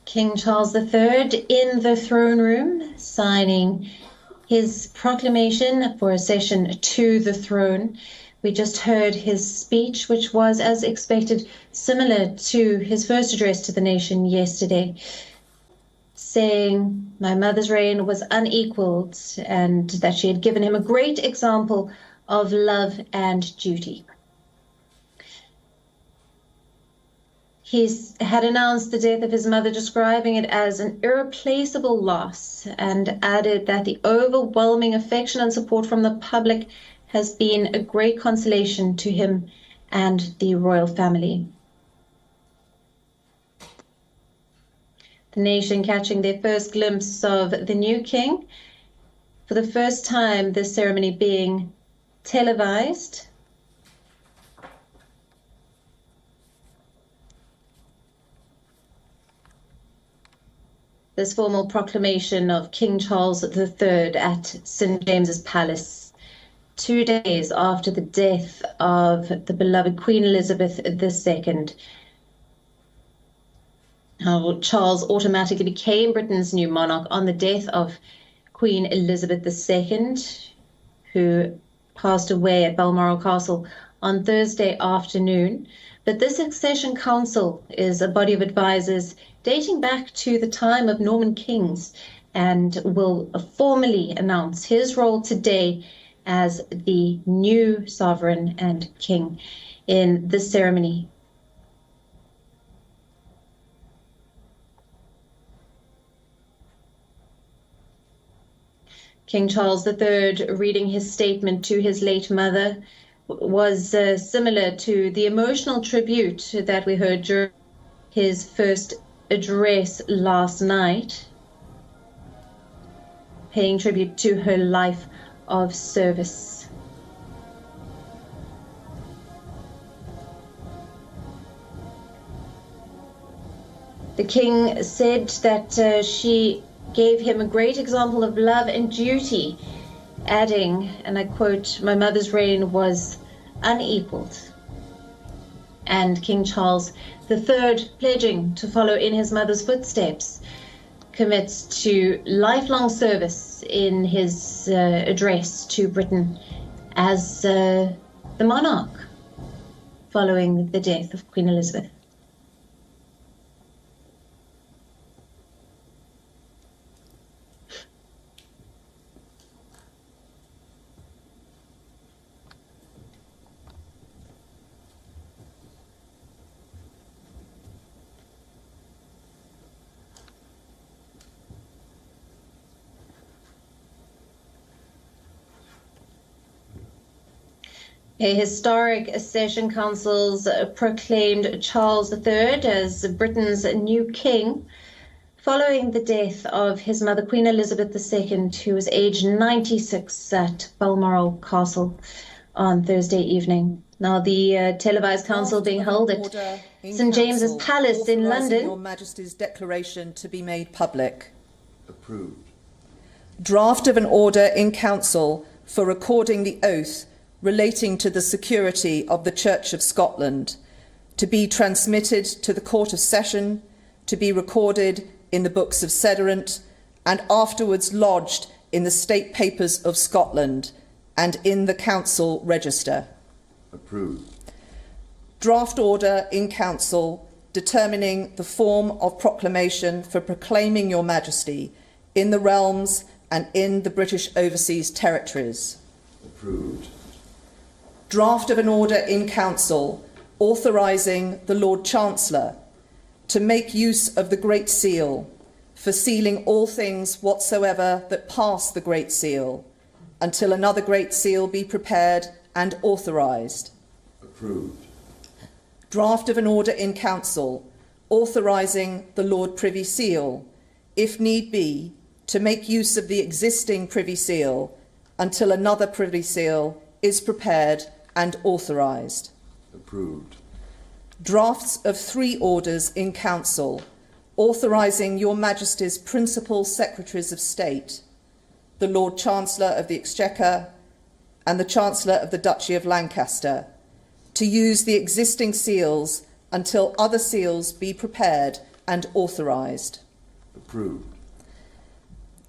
King Charles III in the throne room, signing his proclamation for accession to the throne. We just heard his speech, which was, as expected, similar to his first address to the nation yesterday, saying my mother's reign was unequaled and that she had given him a great example of love and duty. He had announced the death of his mother, describing it as an irreplaceable loss, and added that the overwhelming affection and support from the public has been a great consolation to him and the royal family. The nation catching their first glimpse of the new king, for the first time this ceremony being televised. This formal proclamation of King Charles III at St. James's Palace, 2 days after the death of the beloved Queen Elizabeth II. How Charles automatically became Britain's new monarch on the death of Queen Elizabeth II, who passed away at Balmoral Castle on Thursday afternoon. But this Succession Council is a body of advisors dating back to the time of Norman kings and will formally announce his role today as the new sovereign and king in this ceremony. King Charles III reading his statement to his late mother was similar to the emotional tribute that we heard during his first address last night, paying tribute to her life of service. The king said that she gave him a great example of love and duty, adding, and I quote, "My mother's reign was unequaled." And King Charles III, pledging to follow in his mother's footsteps, commits to lifelong service in his address to Britain as the monarch following the death of Queen Elizabeth. A historic accession councils proclaimed Charles III as Britain's new king following the death of his mother, Queen Elizabeth II, who was aged 96 at Balmoral Castle on Thursday evening. Now, the televised council being held at St. James's Palace in London. Your Majesty's declaration to be made public. Approved. Draft of an order in council for recording the oath relating to the security of the Church of Scotland, to be transmitted to the Court of Session, to be recorded in the books of Sediment, and afterwards lodged in the State Papers of Scotland and in the Council Register. Approved. Draft order in council determining the form of proclamation for proclaiming Your Majesty in the realms and in the British Overseas Territories. Approved. Draft of an order in council authorising the Lord Chancellor to make use of the Great Seal for sealing all things whatsoever that pass the Great Seal until another Great Seal be prepared and authorised. Approved. Draft of an order in council authorising the Lord Privy Seal, if need be, to make use of the existing Privy Seal until another Privy Seal is prepared and authorised. Approved. Drafts of 3 orders in council authorising Your Majesty's principal Secretaries of State, the Lord Chancellor of the Exchequer and the Chancellor of the Duchy of Lancaster, to use the existing seals until other seals be prepared and authorised. Approved.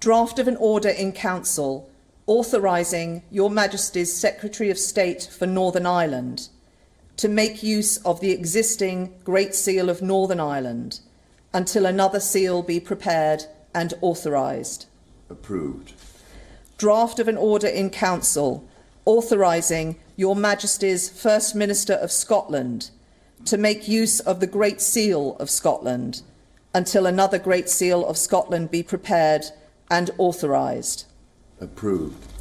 Draft of an order in Council authorising Your Majesty's Secretary of State for Northern Ireland to make use of the existing Great Seal of Northern Ireland until another seal be prepared and authorised. Approved. Draft of an order in Council authorising Your Majesty's First Minister of Scotland to make use of the Great Seal of Scotland until another Great Seal of Scotland be prepared and authorised. Approved.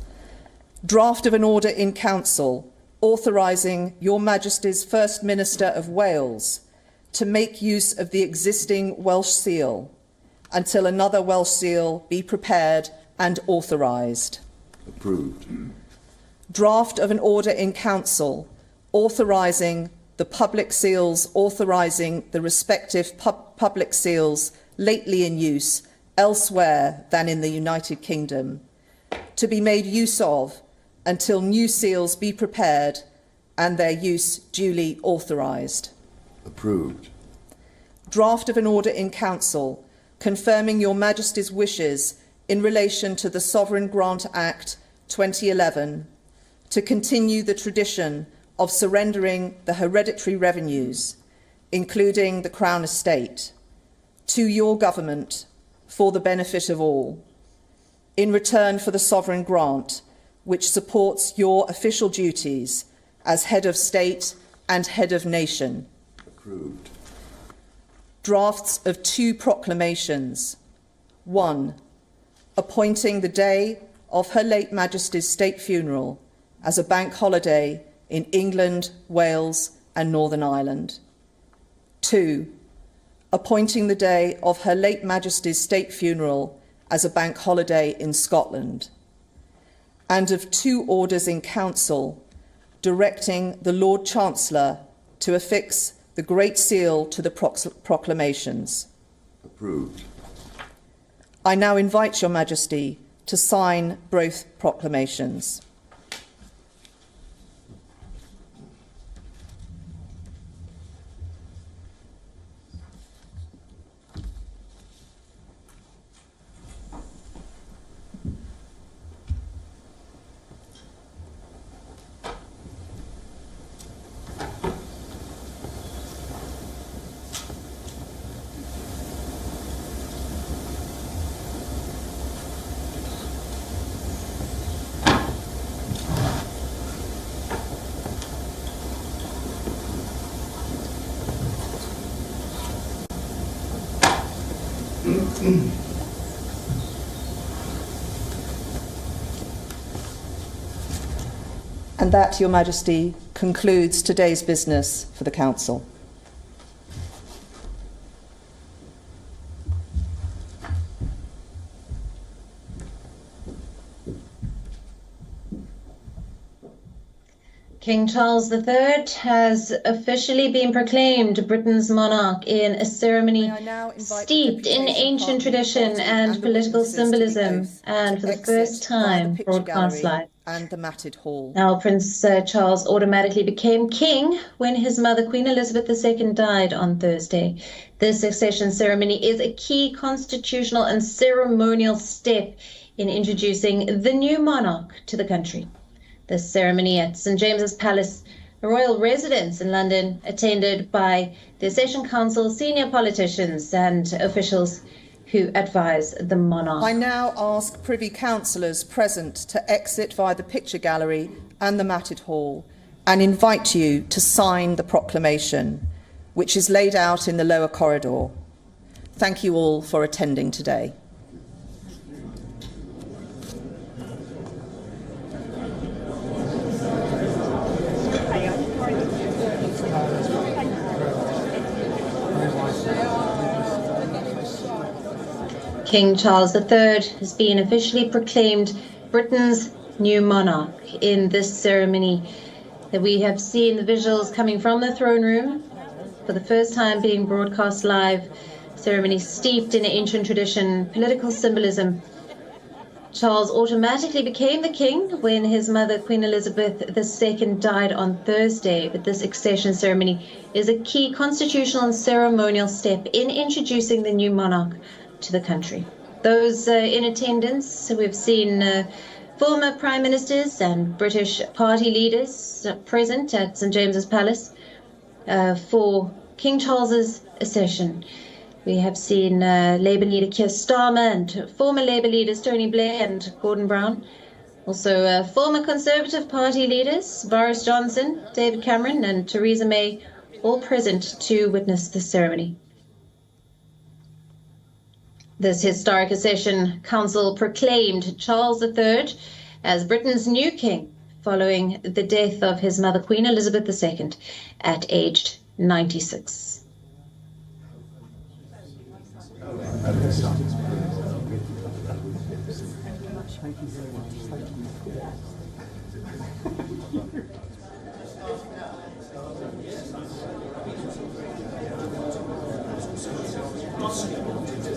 Draft of an order in Council authorising Your Majesty's First Minister of Wales to make use of the existing Welsh seal until another Welsh seal be prepared and authorised. Approved. Draft of an order in Council authorising the public seals authorising the respective public seals lately in use elsewhere than in the United Kingdom to be made use of until new seals be prepared and their use duly authorised. Approved. Draft of an order in Council confirming Your Majesty's wishes in relation to the Sovereign Grant Act 2011 to continue the tradition of surrendering the hereditary revenues, including the Crown Estate, to your government for the benefit of all, in return for the sovereign grant, which supports your official duties as head of state and head of nation. Approved. Drafts of 2 proclamations. 1. Appointing the day of Her late Majesty's state funeral as a bank holiday in England, Wales and Northern Ireland. 2. Appointing the day of Her late Majesty's state funeral as a bank holiday in Scotland. And of 2 orders in Council directing the Lord Chancellor to affix the Great Seal to the proclamations. Approved. I now invite Your Majesty to sign both proclamations. And that, Your Majesty, concludes today's business for the Council. King Charles III has officially been proclaimed Britain's monarch in a ceremony steeped in ancient tradition and political symbolism, and for the first time broadcast live. And the matted hall. Now, Prince Charles automatically became king when his mother, Queen Elizabeth II, died on Thursday. This succession ceremony is a key constitutional and ceremonial step in introducing the new monarch to the country. The ceremony at St James's Palace, a royal residence in London, attended by the Session Council, senior politicians and officials who advise the monarch. I now ask Privy Councillors present to exit via the picture gallery and the matted hall and invite you to sign the proclamation, which is laid out in the lower corridor. Thank you all for attending today. King Charles III has been officially proclaimed Britain's new monarch. In this ceremony that we have seen the visuals coming from the throne room, for the first time being broadcast live, ceremony steeped in ancient tradition, political symbolism, Charles automatically became the king when his mother, Queen Elizabeth II, died on Thursday, but this accession ceremony is a key constitutional and ceremonial step in introducing the new monarch to the country. Those in attendance, we've seen former prime ministers and British party leaders present at St James's Palace for King Charles's accession. We have seen Labour leader Keir Starmer and former Labour leaders Tony Blair and Gordon Brown. Also former Conservative Party leaders Boris Johnson, David Cameron and Theresa May, all present to witness the ceremony. This historic accession council proclaimed Charles III as Britain's new king following the death of his mother, Queen Elizabeth II, at aged 96. Thank you.